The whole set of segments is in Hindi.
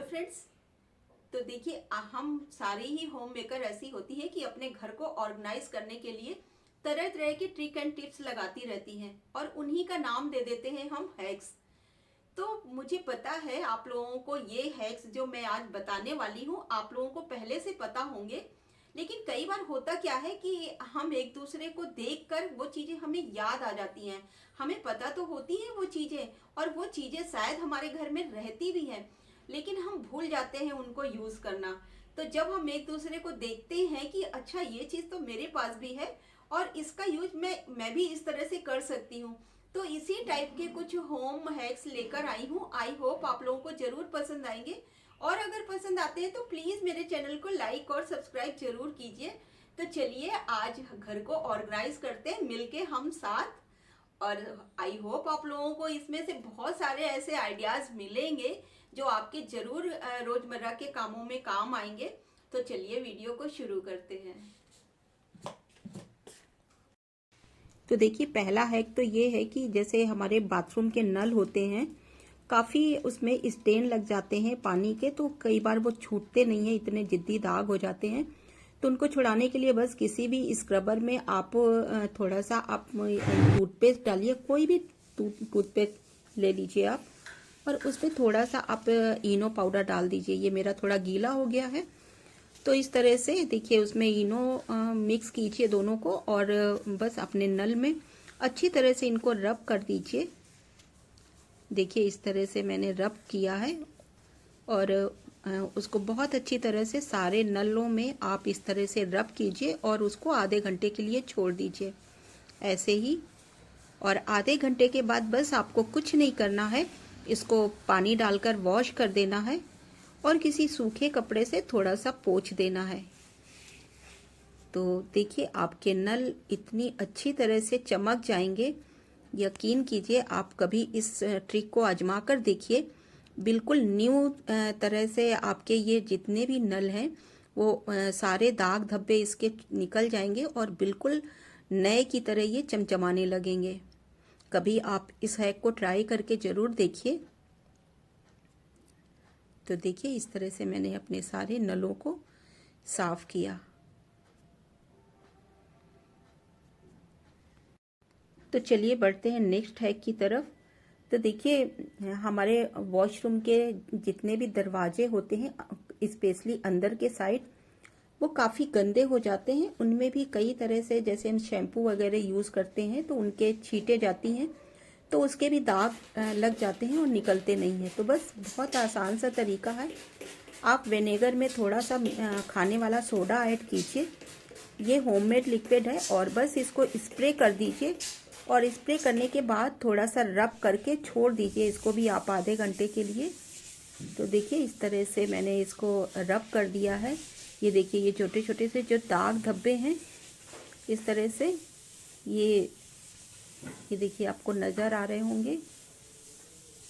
फ्रेंड्स, तो देखिए हम सारी ही होम मेकर ऐसी होती है कि अपने घर को ऑर्गेनाइज करने के लिए तरह तरह के ट्रिक एंड टिप्स लगाती रहती हैं और उन्हीं का नाम दे देते हैं हम हैक्स। तो मुझे पता है आप लोगों को ये हैक्स जो मैं आज बताने वाली हूँ आप लोगों को पहले से पता होंगे, लेकिन कई बार होता क्या है कि हम एक दूसरे को देखकर वो चीज़ें हमें याद आ जाती हैं। हमें पता तो होती है वो चीज़ें और वो चीज़ें शायद हमारे घर में रहती भी हैं, लेकिन हम भूल जाते हैं उनको यूज़ करना। तो जब हम एक दूसरे को देखते हैं कि अच्छा ये चीज़ तो मेरे पास भी है और इसका यूज मैं भी इस तरह से कर सकती हूँ, तो इसी टाइप के कुछ होम हैक्स लेकर आई हूँ। आई होप आप लोगों को जरूर पसंद आएंगे और अगर पसंद आते हैं तो प्लीज़ मेरे चैनल को लाइक और सब्सक्राइब जरूर कीजिए। तो चलिए आज घर को ऑर्गेनाइज करते हैं मिलके हम साथ, और आई होप आप लोगों को इसमें से बहुत सारे ऐसे आइडियाज मिलेंगे जो आपके जरूर रोजमर्रा के कामों में काम आएंगे। तो चलिए वीडियो को शुरू करते हैं। तो देखिए पहला हैक तो ये है कि जैसे हमारे बाथरूम के नल होते हैं काफी उसमें स्टेन लग जाते हैं पानी के, तो कई बार वो छूटते नहीं है, इतने जिद्दी दाग हो जाते हैं। तो उनको छुड़ाने के लिए बस किसी भी स्क्रबर में आप थोड़ा सा आप टूथपेस्ट डालिए, कोई भी टूथपेस्ट ले लीजिए आप, और उसमें थोड़ा सा आप इनो पाउडर डाल दीजिए। ये मेरा थोड़ा गीला हो गया है, तो इस तरह से देखिए उसमें इनो मिक्स कीजिए दोनों को और बस अपने नल में अच्छी तरह से इनको रब कर दीजिए। देखिए इस तरह से मैंने रब किया है और उसको बहुत अच्छी तरह से सारे नलों में आप इस तरह से रब कीजिए और उसको आधे घंटे के लिए छोड़ दीजिए ऐसे ही। और आधे घंटे के बाद बस आपको कुछ नहीं करना है, इसको पानी डालकर वॉश कर देना है और किसी सूखे कपड़े से थोड़ा सा पोंछ देना है। तो देखिए आपके नल इतनी अच्छी तरह से चमक जाएंगे, यकीन कीजिए आप कभी इस ट्रिक को आजमा कर देखिए। बिल्कुल न्यू तरह से आपके ये जितने भी नल हैं वो सारे दाग धब्बे इसके निकल जाएंगे और बिल्कुल नए की तरह ये चमचमाने लगेंगे। कभी आप इस हैक को ट्राई करके जरूर देखिए। तो देखिए इस तरह से मैंने अपने सारे नलों को साफ किया। तो चलिए बढ़ते हैं नेक्स्ट हैक की तरफ। तो देखिए हमारे वॉशरूम के जितने भी दरवाजे होते हैं स्पेशली अंदर के साइड, वो काफ़ी गंदे हो जाते हैं। उनमें भी कई तरह से जैसे हम शैम्पू वगैरह यूज़ करते हैं तो उनके छींटे जाती हैं, तो उसके भी दाग लग जाते हैं और निकलते नहीं हैं। तो बस बहुत आसान सा तरीका है, आप विनेगर में थोड़ा सा खाने वाला सोडा ऐड कीजिए। ये होममेड लिक्विड है और बस इसको स्प्रे कर दीजिए और स्प्रे करने के बाद थोड़ा सा रब करके छोड़ दीजिए इसको भी आप आधे घंटे के लिए। तो देखिए इस तरह से मैंने इसको रब कर दिया है। ये देखिए ये छोटे छोटे से जो दाग धब्बे हैं इस तरह से ये देखिए आपको नज़र आ रहे होंगे।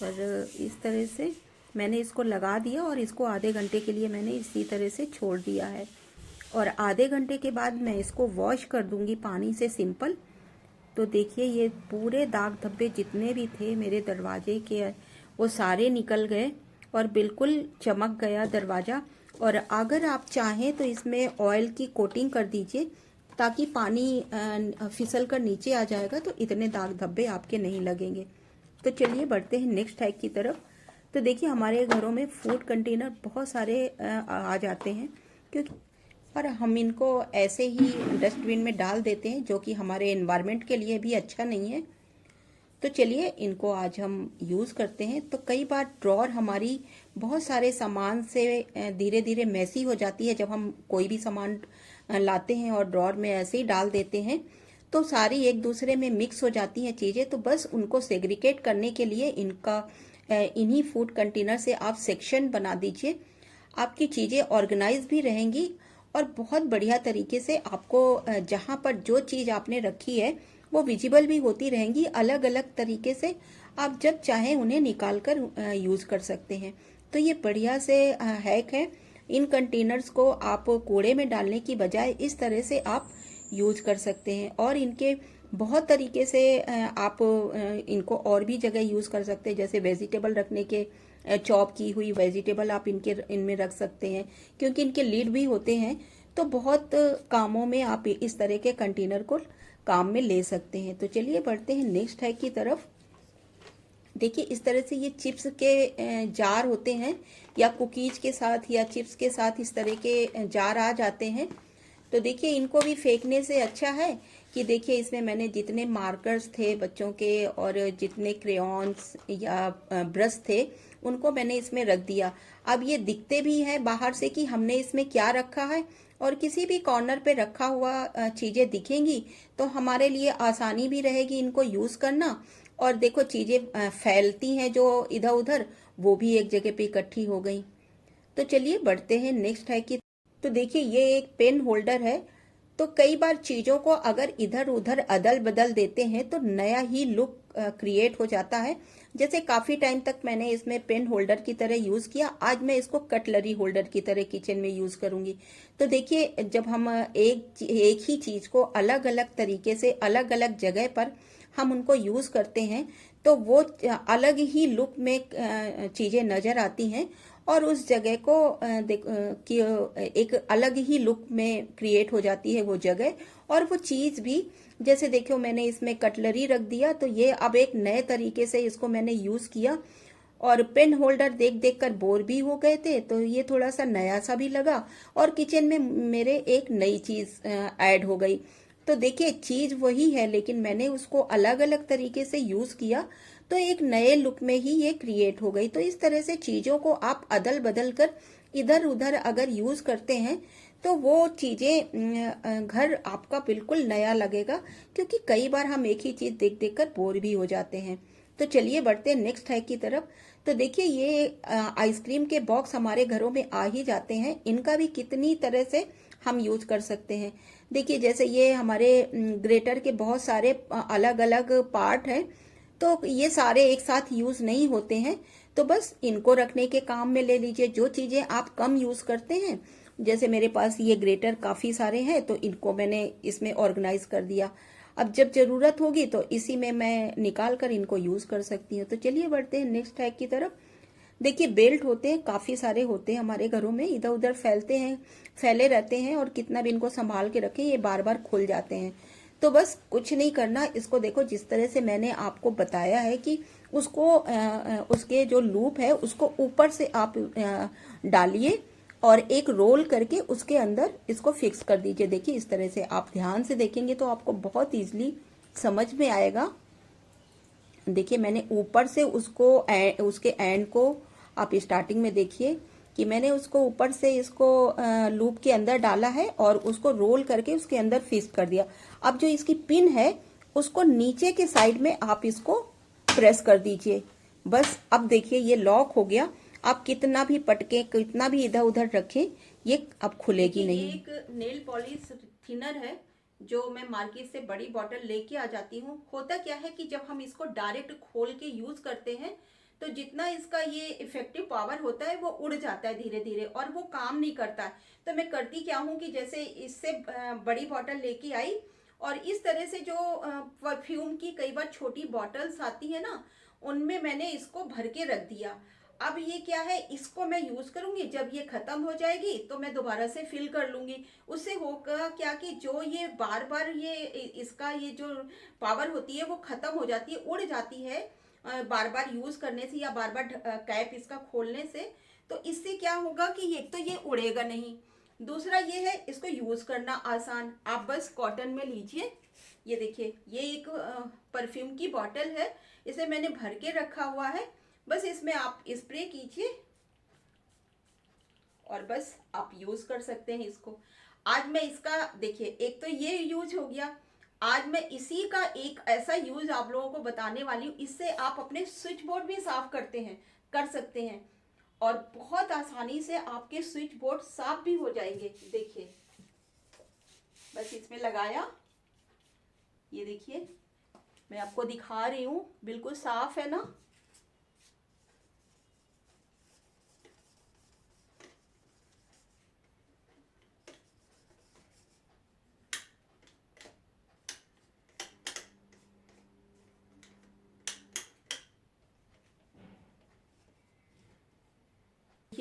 और इस तरह से मैंने इसको लगा दिया और इसको आधे घंटे के लिए मैंने इसी तरह से छोड़ दिया है और आधे घंटे के बाद मैं इसको वॉश कर दूंगी पानी से सिंपल। तो देखिए ये पूरे दाग धब्बे जितने भी थे मेरे दरवाजे के वो सारे निकल गए और बिल्कुल चमक गया दरवाज़ा। और अगर आप चाहें तो इसमें ऑयल की कोटिंग कर दीजिए ताकि पानी फिसल कर नीचे आ जाएगा तो इतने दाग धब्बे आपके नहीं लगेंगे। तो चलिए बढ़ते हैं नेक्स्ट हैक की तरफ। तो देखिए हमारे घरों में फूड कंटेनर बहुत सारे आ जाते हैं क्योंकि और हम इनको ऐसे ही डस्टबिन में डाल देते हैं जो कि हमारे एनवायरनमेंट के लिए भी अच्छा नहीं है। तो चलिए इनको आज हम यूज़ करते हैं। तो कई बार ड्रॉर हमारी बहुत सारे सामान से धीरे धीरे मैसी हो जाती है। जब हम कोई भी सामान लाते हैं और ड्रॉर में ऐसे ही डाल देते हैं तो सारी एक दूसरे में मिक्स हो जाती हैं चीज़ें। तो बस उनको सेग्रीगेट करने के लिए इन्हीं फूड कंटेनर से आप सेक्शन बना दीजिए। आपकी चीज़ें ऑर्गेनाइज भी रहेंगी और बहुत बढ़िया तरीके से आपको जहाँ पर जो चीज़ आपने रखी है वो विजिबल भी होती रहेंगी। अलग अलग तरीके से आप जब चाहें उन्हें निकाल कर यूज़ कर सकते हैं। तो ये बढ़िया से हैक है। इन कंटेनर्स को आप कूड़े में डालने की बजाय इस तरह से आप यूज़ कर सकते हैं और इनके बहुत तरीके से आप इनको और भी जगह यूज़ कर सकते हैं। जैसे वेजिटेबल रखने के चॉप की हुई वेजिटेबल आप इनमें रख सकते हैं, क्योंकि इनके लीड भी होते हैं। तो बहुत कामों में आप इस तरह के कंटेनर को काम में ले सकते हैं। तो चलिए बढ़ते हैं नेक्स्ट हैक की तरफ। देखिए इस तरह से ये चिप्स के जार होते हैं, या कुकीज के साथ या चिप्स के साथ इस तरह के जार आ जाते हैं। तो देखिए इनको भी फेंकने से अच्छा है कि देखिए इसमें मैंने जितने मार्कर्स थे बच्चों के और जितने क्रेयॉन्स या ब्रश थे उनको मैंने इसमें रख दिया। अब ये दिखते भी हैं बाहर से कि हमने इसमें क्या रखा है, और किसी भी कॉर्नर पे रखा हुआ चीजें दिखेंगी तो हमारे लिए आसानी भी रहेगी इनको यूज करना। और देखो चीजें फैलती हैं जो इधर उधर, वो भी एक जगह पे इकट्ठी हो गई। तो चलिए बढ़ते हैं नेक्स्ट है कि, तो देखिए ये एक पेन होल्डर है। तो कई बार चीजों को अगर इधर उधर अदल बदल देते हैं तो नया ही लुक क्रिएट हो जाता है। जैसे काफी टाइम तक मैंने इसमें पेन होल्डर की तरह यूज किया, आज मैं इसको कटलरी होल्डर की तरह किचन में यूज करूंगी। तो देखिए जब हम एक ही चीज को अलग अलग तरीके से अलग अलग जगह पर हम उनको यूज करते हैं तो वो अलग ही लुक में चीजें नजर आती हैं, और उस जगह को कि एक अलग ही लुक में क्रिएट हो जाती है वो जगह, और वो चीज भी। जैसे देखो मैंने इसमें कटलरी रख दिया तो ये अब एक नए तरीके से इसको मैंने यूज किया, और पेन होल्डर देख देख कर बोर भी हो गए थे तो ये थोड़ा सा नया सा भी लगा, और किचन में मेरे एक नई चीज ऐड हो गई। तो देखिए चीज वही है लेकिन मैंने उसको अलग अलग तरीके से यूज किया तो एक नए लुक में ही ये क्रिएट हो गई। तो इस तरह से चीजों को आप अदल बदल कर इधर उधर अगर यूज करते हैं तो वो चीजें घर आपका बिल्कुल नया लगेगा, क्योंकि कई बार हम एक ही चीज देख देख कर बोर भी हो जाते हैं। तो चलिए बढ़ते हैं नेक्स्ट हैक की तरफ। तो देखिए ये आइसक्रीम के बॉक्स हमारे घरों में आ ही जाते हैं, इनका भी कितनी तरह से हम यूज कर सकते हैं। देखिए जैसे ये हमारे ग्रेटर के बहुत सारे अलग अलग पार्ट हैं, तो ये सारे एक साथ यूज नहीं होते हैं, तो बस इनको रखने के काम में ले लीजिए। जो चीजें आप कम यूज करते हैं, जैसे मेरे पास ये ग्रेटर काफी सारे हैं तो इनको मैंने इसमें ऑर्गेनाइज कर दिया। अब जब जरूरत होगी तो इसी में मैं निकाल कर इनको यूज कर सकती हूँ। तो चलिए बढ़ते हैं नेक्स्ट हैक की तरफ। देखिए बेल्ट होते हैं, काफी सारे होते हैं हमारे घरों में, इधर उधर फैले रहते हैं, और कितना भी इनको संभाल के रखें ये बार बार खुल जाते हैं। तो बस कुछ नहीं करना, इसको देखो जिस तरह से मैंने आपको बताया है कि उसको उसके जो लूप है उसको ऊपर से आप डालिए और एक रोल करके उसके अंदर इसको फिक्स कर दीजिए। देखिए इस तरह से आप ध्यान से देखेंगे तो आपको बहुत इजीली समझ में आएगा। देखिए मैंने ऊपर से उसको उसके एंड को आप स्टार्टिंग में देखिए कि मैंने उसको ऊपर से इसको लूप के अंदर डाला है और उसको रोल करके उसके अंदर फिक्स कर दिया। अब जो इसकी पिन है उसको नीचे के साइड में आप इसको प्रेस कर दीजिए। बस अब देखिए ये लॉक हो गया। आप कितना भी पटके कितना भी इधर उधर रखें ये अब खुलेगी नहीं। एक नेल पॉलिश थिनर है जो मैं मार्केट से बड़ी बॉटल लेके आ जाती हूँ। होता क्या है कि जब हम इसको डायरेक्ट खोल के यूज करते हैं तो जितना इसका ये इफेक्टिव पावर होता है वो उड़ जाता है धीरे धीरे, और वो काम नहीं करता है। तो मैं करती क्या हूँ कि जैसे इससे बड़ी बॉटल लेके आई, और इस तरह से जो परफ्यूम की कई बार छोटी बॉटल्स आती है ना, उनमें मैंने इसको भर के रख दिया। अब ये क्या है, इसको मैं यूज करूंगी, जब ये खत्म हो जाएगी तो मैं दोबारा से फिल कर लूंगी। उससे होगा क्या कि जो ये बार बार ये इसका ये जो पावर होती है वो खत्म हो जाती है, उड़ जाती है बार बार यूज करने से या बार बार कैप इसका खोलने से। तो इससे क्या होगा कि एक तो ये उड़ेगा नहीं, दूसरा ये है इसको यूज करना आसान। आप बस कॉटन में लीजिए, ये देखिए ये एक परफ्यूम की बॉटल है, इसे मैंने भर के रखा हुआ है। बस इसमें आप स्प्रे कीजिए और बस आप यूज कर सकते हैं इसको। आज मैं इसका देखिए एक तो ये यूज हो गया, आज मैं इसी का एक ऐसा यूज आप लोगों को बताने वाली हूँ, इससे आप अपने स्विच बोर्ड भी साफ कर सकते हैं, और बहुत आसानी से आपके स्विच बोर्ड साफ भी हो जाएंगे। देखिए बस इसमें लगाया, ये देखिए मैं आपको दिखा रही हूँ, बिल्कुल साफ है ना।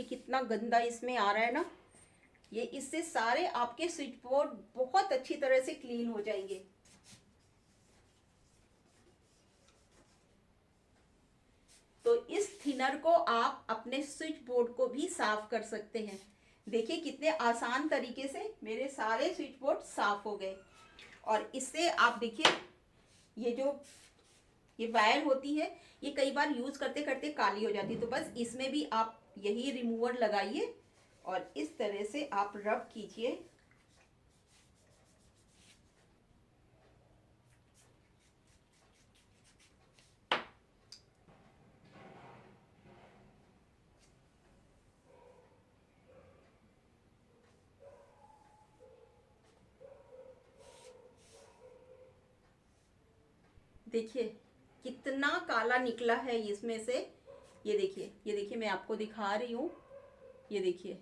देखिए कितना गंदा इसमें आ रहा है ना। ये इससे सारे आपके स्विच बोर्ड बहुत अच्छी तरह से क्लीन हो जाएंगे। तो इस थिनर को आप अपने स्विच बोर्ड को भी साफ कर सकते हैं। देखिए कितने आसान तरीके से मेरे सारे स्विच बोर्ड साफ हो गए। और इससे आप देखिए ये वायर होती है, ये कई बार यूज करते करते काली हो जाती है, तो बस इसमें भी आप यही रिमूवर लगाइए और इस तरह से आप रब कीजिए। देखिए कितना काला निकला है इसमें से। ये देखिए मैं आपको दिखा रही हूँ। ये देखिए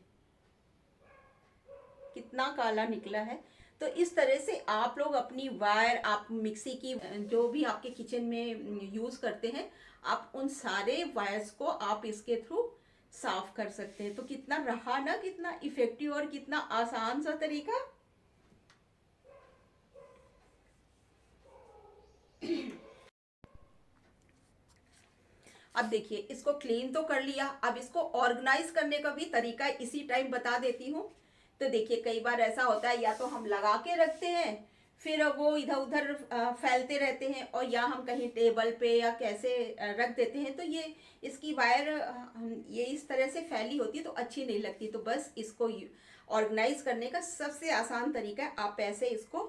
कितना काला निकला है। तो इस तरह से आप लोग अपनी वायर, आप मिक्सी की जो भी आपके किचन में यूज करते हैं, आप उन सारे वायर्स को आप इसके थ्रू साफ कर सकते हैं। तो कितना रहा ना, कितना इफेक्टिव और कितना आसान सा तरीका। अब देखिए इसको क्लीन तो कर लिया, अब इसको ऑर्गेनाइज करने का भी तरीका इसी टाइम बता देती हूँ। तो देखिए कई बार ऐसा होता है, या तो हम लगा के रखते हैं, फिर वो इधर उधर फैलते रहते हैं, और या हम कहीं टेबल पे या कैसे रख देते हैं, तो ये इसकी वायर ये इस तरह से फैली होती है तो अच्छी नहीं लगती। तो बस इसको ऑर्गेनाइज करने का सबसे आसान तरीका है, आप ऐसे इसको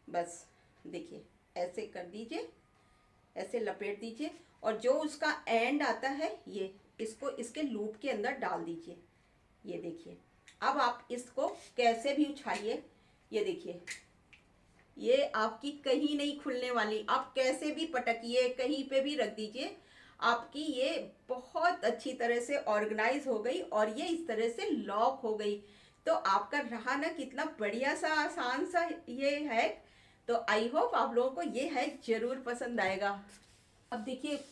बस देखिए ऐसे कर दीजिए, ऐसे लपेट दीजिए, और जो उसका एंड आता है ये इसको इसके लूप के अंदर डाल दीजिए। ये देखिए अब आप इसको कैसे भी उछालिए, ये देखिए ये आपकी कहीं नहीं खुलने वाली। आप कैसे भी पटकिए, कहीं पे भी रख दीजिए, आपकी ये बहुत अच्छी तरह से ऑर्गेनाइज हो गई और ये इस तरह से लॉक हो गई। तो आपका रहा ना कितना बढ़िया सा आसान सा ये है। तो आई होप आप लोगों को ये हैक जरूर पसंद आएगा। अब देखिए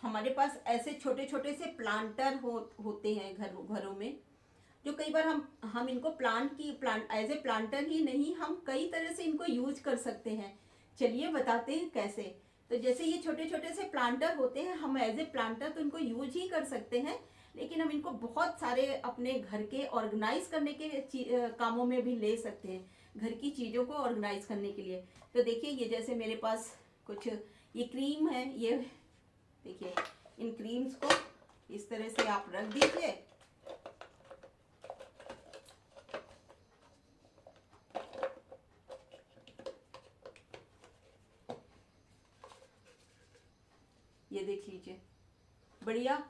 हमारे पास ऐसे छोटे छोटे से प्लांटर होते हैं घरों में, जो कई बार हम इनको प्लांट एज ए प्लांटर ही नहीं, हम कई तरह से इनको यूज कर सकते हैं। चलिए बताते हैं कैसे। तो जैसे ये छोटे छोटे से प्लांटर होते हैं, हम एज ए प्लांटर तो इनको यूज ही कर सकते हैं, लेकिन हम इनको बहुत सारे अपने घर के ऑर्गेनाइज करने के कामों में भी ले सकते हैं, घर की चीजों को ऑर्गेनाइज करने के लिए। तो देखिए ये जैसे मेरे पास कुछ ये क्रीम है, ये देखिए इन क्रीम्स को इस तरह से आप रख दीजिए। ये देख लीजिए बढ़िया,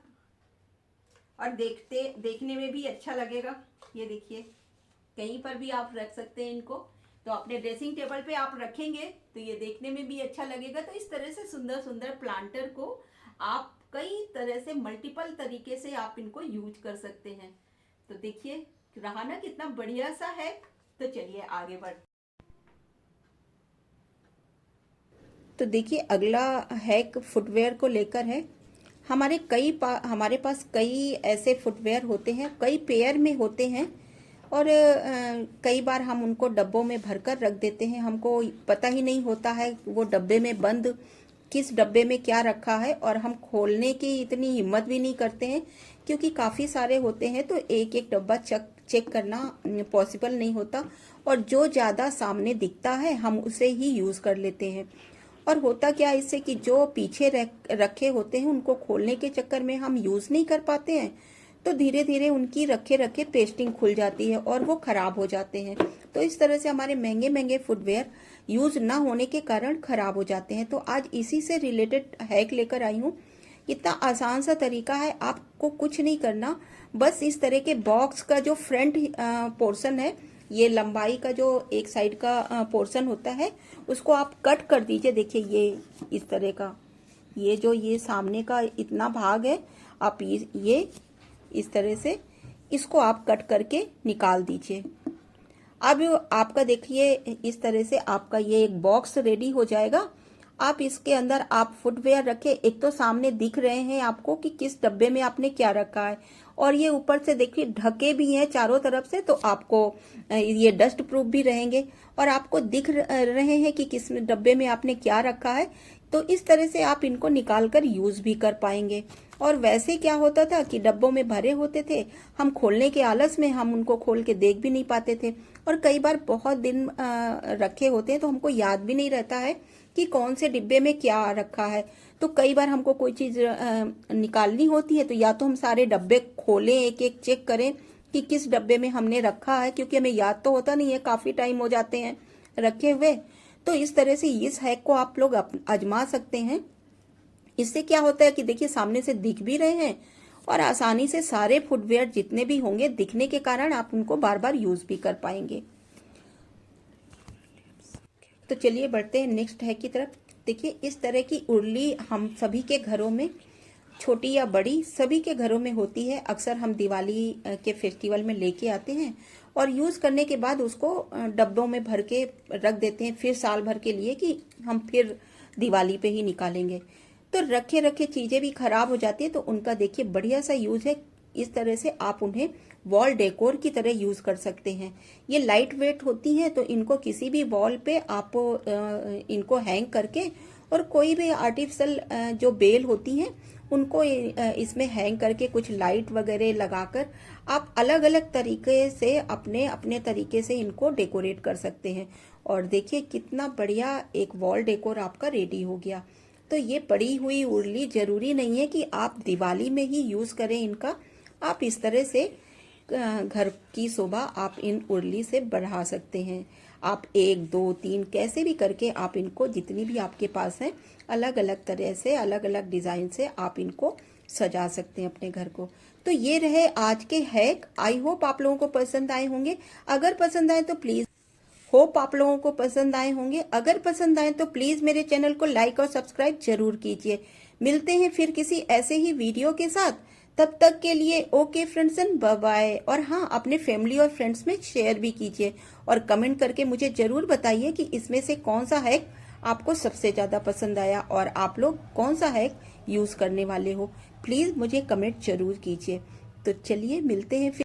और देखने में भी अच्छा लगेगा। ये देखिए कहीं पर भी आप रख सकते हैं इनको, तो अपने ड्रेसिंग टेबल पे आप रखेंगे तो ये देखने में भी अच्छा लगेगा। तो इस तरह से सुंदर सुंदर प्लांटर को आप कई तरह से मल्टीपल तरीके से आप इनको यूज कर सकते हैं। तो देखिए रहा ना कितना बढ़िया सा है। तो चलिए आगे बढ़ते। तो देखिए अगला हैक फुटवेयर को लेकर है। हमारे पास कई ऐसे फुटवेयर होते हैं, कई पेयर में होते हैं, और कई बार हम उनको डब्बों में भरकर रख देते हैं। हमको पता ही नहीं होता है वो डब्बे में बंद किस डब्बे में क्या रखा है, और हम खोलने की इतनी हिम्मत भी नहीं करते हैं, क्योंकि काफ़ी सारे होते हैं तो एक एक डब्बा चेक करना पॉसिबल नहीं होता, और जो ज़्यादा सामने दिखता है हम उसे ही यूज़ कर लेते हैं। और होता क्या है इससे कि जो पीछे रखे होते हैं उनको खोलने के चक्कर में हम यूज़ नहीं कर पाते हैं, तो धीरे धीरे उनकी रखे रखे पेस्टिंग खुल जाती है और वो खराब हो जाते हैं। तो इस तरह से हमारे महंगे महंगे फुटवेयर यूज ना होने के कारण खराब हो जाते हैं। तो आज इसी से रिलेटेड हैक लेकर आई हूँ। कितना आसान सा तरीका है, आपको कुछ नहीं करना, बस इस तरह के बॉक्स का जो फ्रंट पोर्शन है, ये लंबाई का जो एक साइड का पोर्शन होता है, उसको आप कट कर दीजिए। देखिए ये इस तरह का, ये सामने का इतना भाग है, आप ये इस तरह से इसको आप कट करके निकाल दीजिए। अब आपका देखिए इस तरह से आपका ये एक बॉक्स रेडी हो जाएगा। आप इसके अंदर आप फुटवेयर रखे, एक तो सामने दिख रहे हैं आपको कि किस डब्बे में आपने क्या रखा है, और ये ऊपर से देखिए ढके भी हैं चारों तरफ से, तो आपको ये डस्ट प्रूफ भी रहेंगे और आपको दिख रहे हैं कि किस डब्बे में आपने क्या रखा है। तो इस तरह से आप इनको निकाल कर यूज भी कर पाएंगे। और वैसे क्या होता था कि डब्बों में भरे होते थे, हम खोलने के आलस में हम उनको खोल के देख भी नहीं पाते थे, और कई बार बहुत दिन रखे होते हैं तो हमको याद भी नहीं रहता है कि कौन से डिब्बे में क्या रखा है। तो कई बार हमको कोई चीज निकालनी होती है तो या तो हम सारे डब्बे खोलें, एक एक चेक करें कि किस डब्बे में हमने रखा है, क्योंकि हमें याद तो होता नहीं है, काफी टाइम हो जाते हैं रखे हुए। तो इस तरह से इस हैक को आप लोग आजमा सकते हैं। इससे क्या होता है कि देखिए सामने से दिख भी रहे हैं और आसानी से सारे फुटवेयर जितने भी होंगे दिखने के कारण आप उनको बार बार यूज भी कर पाएंगे। तो चलिए बढ़ते हैं नेक्स्ट हैक की तरफ। देखिए इस तरह की उर्ली हम सभी के घरों में, छोटी या बड़ी, सभी के घरों में होती है। अक्सर हम दिवाली के फेस्टिवल में लेके आते हैं और यूज करने के बाद उसको डब्बों में भर के रख देते हैं, फिर साल भर के लिए कि हम फिर दिवाली पे ही निकालेंगे। तो रखे रखे चीजें भी खराब हो जाती है, तो उनका देखिए बढ़िया सा यूज है। इस तरह से आप उन्हें वॉल डेकोर की तरह यूज कर सकते हैं। ये लाइट वेट होती हैं, तो इनको किसी भी वॉल पे आप इनको हैंग करके, और कोई भी आर्टिफिशियल जो बेल होती हैं उनको इसमें हैंग करके कुछ लाइट वगैरह लगाकर आप अलग अलग तरीके से अपने अपने तरीके से इनको डेकोरेट कर सकते हैं। और देखिए कितना बढ़िया एक वॉल डेकोर आपका रेडी हो गया। तो ये पड़ी हुई उर्ली जरूरी नहीं है कि आप दिवाली में ही यूज करें इनका, आप इस तरह से घर की शोभा आप इन उर्ली से बढ़ा सकते हैं। आप 1 2 3 कैसे भी करके आप इनको, जितनी भी आपके पास है, अलग अलग तरह से अलग अलग डिजाइन से आप इनको सजा सकते हैं अपने घर को। तो ये रहे आज के हैक। आई होप आप लोगों को पसंद आए होंगे। अगर पसंद आए तो प्लीज आप लोगों को पसंद आए होंगे। अगर पसंद आए तो प्लीज मेरे चैनल को लाइक और सब्सक्राइब जरूर कीजिए। मिलते हैं फिर किसी ऐसे ही वीडियो के साथ। तब तक के लिए okay friends and bye bye. और हाँ, अपने फैमिली और फ्रेंड्स में शेयर भी कीजिए और कमेंट करके मुझे जरूर बताइए कि इसमें से कौन सा हैक आपको सबसे ज्यादा पसंद आया और आप लोग कौन सा हैक यूज करने वाले हो। प्लीज मुझे कमेंट जरूर कीजिए। तो चलिए मिलते हैं फिर।